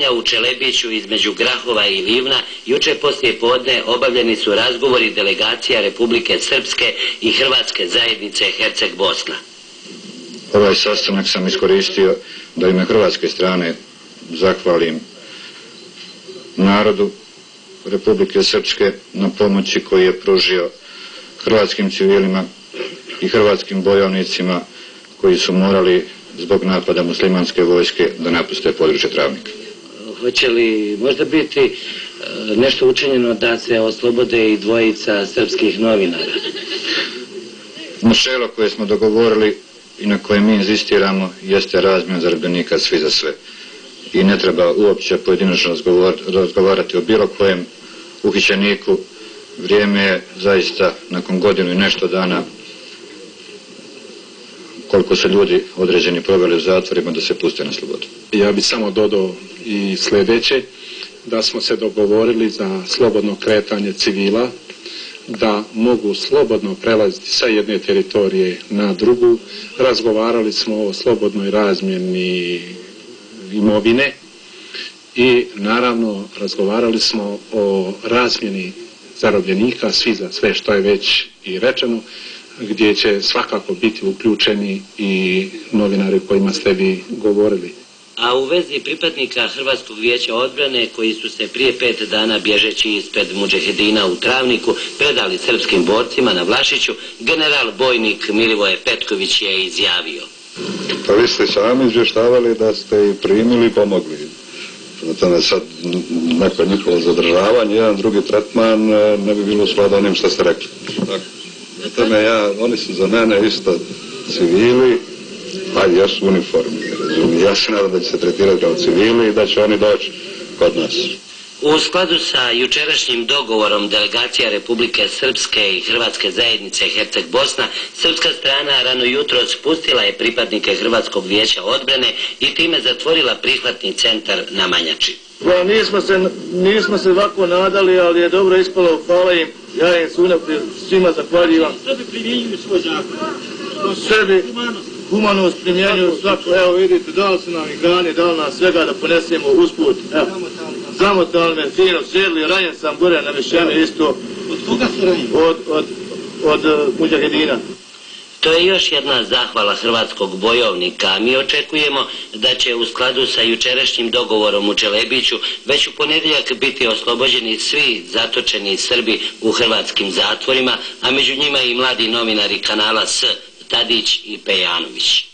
stradanja u Čelebiću između Grahova i Livna juče poslije podne obavljeni su razgovori delegacija Republike Srpske i Hrvatske zajednice Herceg Bosna. Ovaj sastanak sam iskoristio da ime hrvatske strane zahvalim narodu Republike Srpske na pomoći koju je pružio hrvatskim civilima i hrvatskim bojovnicima koji su morali zbog napada muslimanske vojske da napuste područje Travnika. Hoće li možda biti nešto učinjeno da se oslobode i dvojica srpskih novinara? Načelo koje smo dogovorili i na koje mi inzistiramo jeste razmjena zarobljenika svi za sve. I ne treba uopće pojedinačno razgovarati o bilo kojem uhićeniku. Vrijeme je zaista nakon godinu i nešto dana koliko su ljudi određeni proveli u zatvorima da se puste na slobodu. Ja bih samo dodao i sljedeće, da smo se dogovorili za slobodno kretanje civila, da mogu slobodno prelaziti sa jedne teritorije na drugu. Razgovarali smo o slobodnoj razmjeni imovine i naravno razgovarali smo o razmjeni zarobljenika svi za sve, što je već i rečeno, gdje će svakako biti uključeni i novinari kojima ste vi govorili. A u vezi pripadnika Hrvatskog vijeća odbrane koji su se prije 5 dana bježeći ispred mudžahedina u Travniku predali srpskim borcima na Vlašiću, general bojnik Milivoje Petković je izjavio. Pa vi ste sami izvještavali da ste i primili i pomogli. Tome sad nakon njihovo zadržavanje, jedan drugi tretman ne bi bilo skladu onim što ste rekli. Tome oni su za mene isto civili, a jesu uniformi. Ja se nadam da će se tretirati kao civili i da će oni doći kod nas. U skladu sa jučerašnjim dogovorom delegacija Republike Srpske i Hrvatske zajednice Herceg Bosna, srpska strana rano jutro spustila je pripadnike Hrvatskog vijeća odbrane i time zatvorila prihvatni centar na Manjači. Nismo se ovako nadali, ali je dobro ispalo, hvala im, ja im svima zahvaljivam. Srbi primjenjuju svoj zakon. Srbi humanost primjenjuju svako, evo vidite, dali su nam i hrane, dali nam svega da ponesemo usput, evo. Zamotali me, fino sjedli, ranjen sam gore na Mešćani isto. Od koga su ranjeni? Od mudžahedina. To je još jedna zahvala hrvatskog bojovnika, a mi očekujemo da će u skladu sa jučerašnjim dogovorom u Čelebiću već u ponedjeljak biti oslobođeni svi zatočeni Srbi u hrvatskim zatvorima, a među njima i mladi novinari kanala S, Tadić i Pejanović.